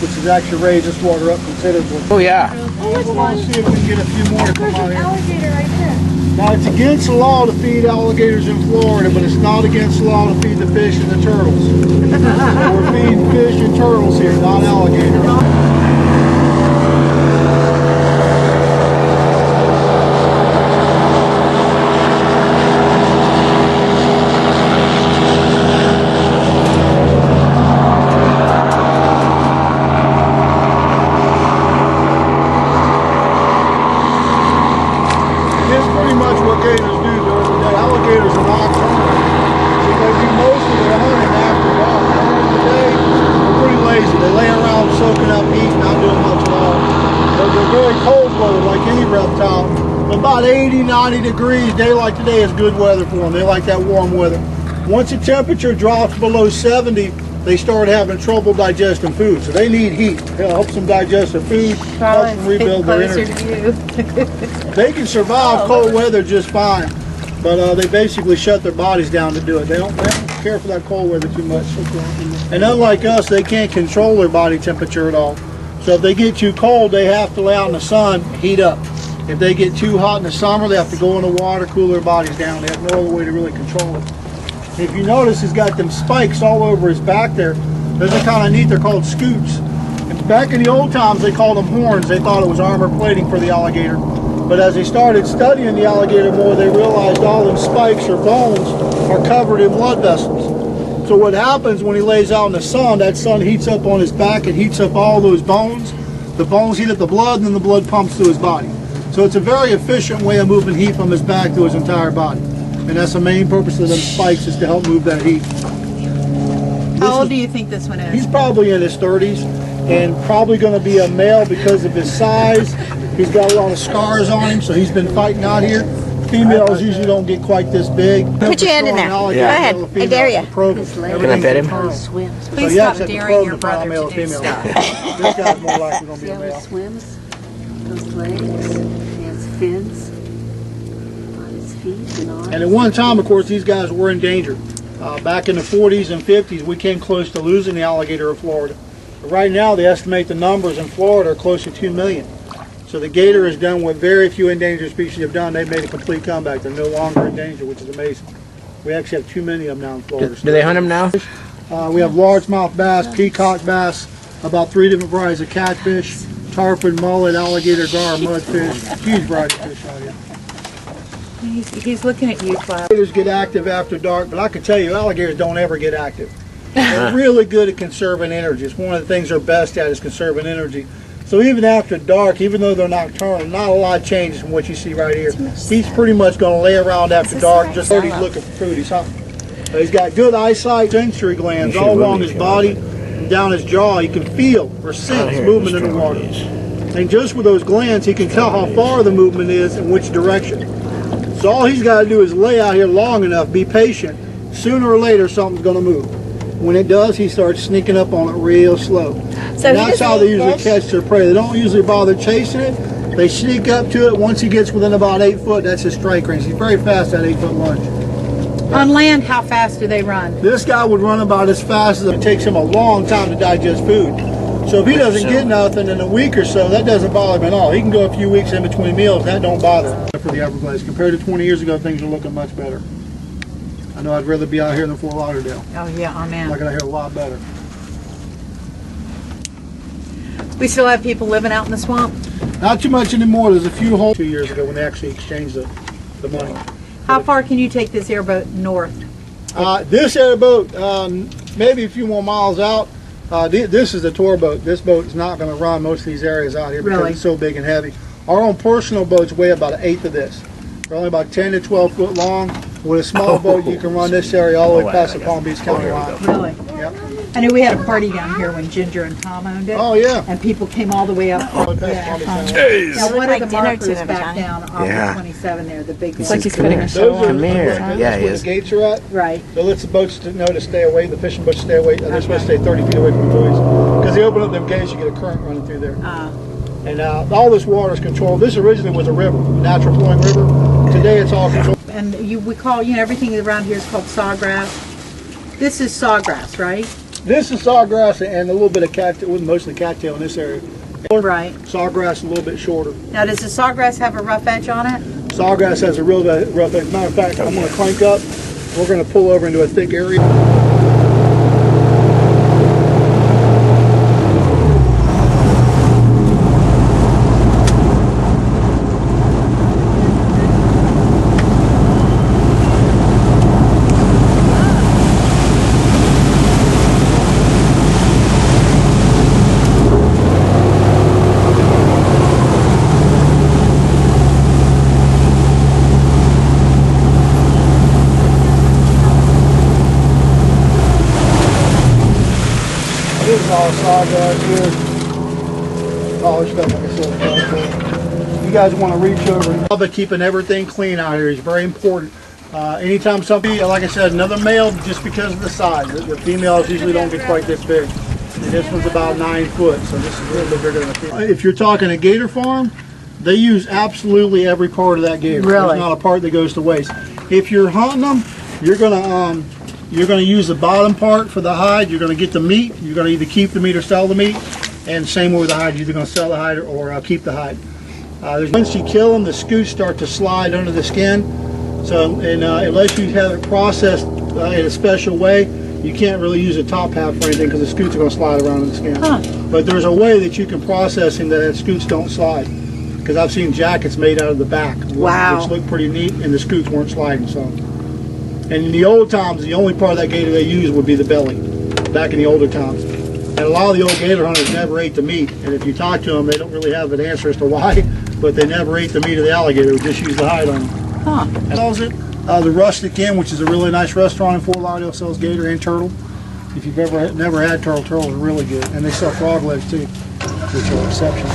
which has actually raised this water up considerably. Oh yeah. We're going to see if we can get a few more to come out There's an here. alligator right there. Now, it's against the law to feed alligators in Florida, but it's not against the law to feed the fish and the turtles. So we're feeding fish and turtles here, not alligators. Alligators are nocturnal, so they do most of their hunting after dark. During the day, they're pretty lazy. They lay around soaking up heat, not doing much at all. But they're very cold-blooded, like any reptile. About 80, 90 degrees, day like today is good weather for them. They like that warm weather. Once the temperature drops below 70, they start having trouble digesting food. So they need heat. It helps them digest their food, helps them rebuild their energy. They can survive cold weather just fine. But they basically shut their bodies down to do it. They don't care for that cold weather too much. And unlike us, they can't control their body temperature at all. So if they get too cold, they have to lay out in the sun, heat up. If they get too hot in the summer, they have to go in the water, cool their bodies down. They have no other way to really control it. If you notice, he's got them spikes all over his back there. Those are kind of neat. They're called scoots. And back in the old times, they called them horns. They thought it was armor plating for the alligator. But as they started studying the alligator more, they realized all them spikes or bones are covered in blood vessels. So what happens when he lays out in the sun, that sun heats up on his back, it heats up all those bones. The bones heat up the blood, and then the blood pumps to his body. So it's a very efficient way of moving heat from his back to his entire body. And that's the main purpose of them spikes, is to help move that heat. How old do you think this one is? He's probably in his 30s, and probably going to be a male because of his size. He's got a lot of scars on him, so he's been fighting out here. Females usually don't get quite this big. Put your hand in there. Go ahead. I dare you. Can I pet him? Please stop daring your brother to do stuff. This guy's more likely going to be a male. Swims, those legs, he has fins on his feet and arms. And at one time, of course, these guys were in danger. Back in the 40s and 50s, we came close to losing the alligator of Florida. But right now, they estimate the numbers in Florida are close to 2 million. So the gator has done what very few endangered species have done. They've made a complete comeback. They're no longer in danger, which is amazing. We actually have too many of them now in Florida. Do they hunt them now? We have largemouth bass, peacock bass, about 3 different varieties of catfish, tarpon, mullet, alligator gar, mudfish, huge variety of fish out here. He's looking at you, Twila. Alligators get active after dark, but I can tell you, alligators don't ever get active. They're really good at conserving energy. It's one of the things they're best at, is conserving energy. So even after dark, even though they're nocturnal, not a lot changes from what you see right here. He's pretty much going to lay around after dark, just like he's looking for food. He's hunting. He's got good eyesight, sensory glands all along his body and down his jaw. He can feel or sense movement in the water. And just with those glands, he can tell how far the movement is and which direction. So all he's got to do is lay out here long enough, be patient. Sooner or later, something's going to move. When it does, he starts sneaking up on it real slow. So that's how they usually catch their prey. They don't usually bother chasing it. They sneak up to it. Once he gets within about 8 foot, that's his strike range. He's very fast at 8 foot lunge. On land, how fast do they run? This guy would run about as fast as it takes him a long time to digest food. So if he doesn't get nothing in a week or so, that doesn't bother him at all. He can go a few weeks in between meals. That don't bother him. For the Everglades, compared to 20 years ago, things are looking much better. I know I'd rather be out here than Fort Lauderdale. Oh yeah, amen. I got out here a lot better. We still have people living out in the swamp? Not too much anymore. There's a few holes 2 years ago when they actually exchanged the money. How far can you take this airboat north? This airboat, maybe a few more miles out. This is a tour boat. This boat is not going to run most of these areas out here because it's so big and heavy. Our own personal boats weigh about 1/8 of this. They're only about 10 to 12 foot long. With a small boat, you can run this area all the way past the Palm Beach County line. Really? Yep. I knew we had a party down here when Ginger and Tom owned it. Oh, yeah. And people came all the way up. All the way past Palm Beach County. Jeez. Now, one of the dinner markers to back them, down off Yeah. of 27 there, the big It's one. like he's putting a Those show are- on. Come here. That's Yeah, he where is. the gates are at. Right. So it lets the boats know to stay away. The fishing boats stay away. They're supposed to stay 30 feet away from the buoys. Because they open up them gates, you get a current running through there. And all this water is controlled. This originally was a river, a natural flowing river. Today it's all controlled. And we call, everything around here is called sawgrass. This is sawgrass, right? This is sawgrass and a little bit of cattail, mostly cattail in this area. Right. Sawgrass a little bit shorter. Now, does the sawgrass have a rough edge on it? Sawgrass has a real rough edge. Matter of fact, I'm going to crank up. We're going to pull over into a thick area. This is all sawgrass here. Polished up, like I said. You guys want to reach over. But keeping everything clean out here is very important. Anytime somebody, like I said, another male, just because of the size. The females usually don't get quite this big. And this one's about 9 foot, so this is a little bit bigger than a female. If you're talking a gator farm, they use absolutely every part of that gator. Really? There's not a part that goes to waste. If you're hunting them, you're gonna use the bottom part for the hide. You're gonna get the meat. You're gonna either keep the meat or sell the meat. And same with the hide. You're either gonna sell the hide or keep the hide. Once you kill them, the scoots start to slide under the skin. So, unless you have it processed in a special way, you can't really use the top half for anything because the scoots are gonna slide around in the skin. Huh. But there's a way that you can process them that scoots don't slide. Because I've seen jackets made out of the back, Wow. which look pretty neat, and the scoots weren't sliding. So, and in the old times, the only part of that gator they used would be the belly. Back in the older times, and a lot of the old gator hunters never ate the meat. And if you talk to them, they don't really have an answer as to why, but they never ate the meat of the alligator. They just used the hide on them. Huh. And sells it. The Rustic Inn, which is a really nice restaurant in Fort Lauderdale, sells gator and turtle. If you've never had turtle, turtles are really good, and they sell frog legs too, which are exceptional.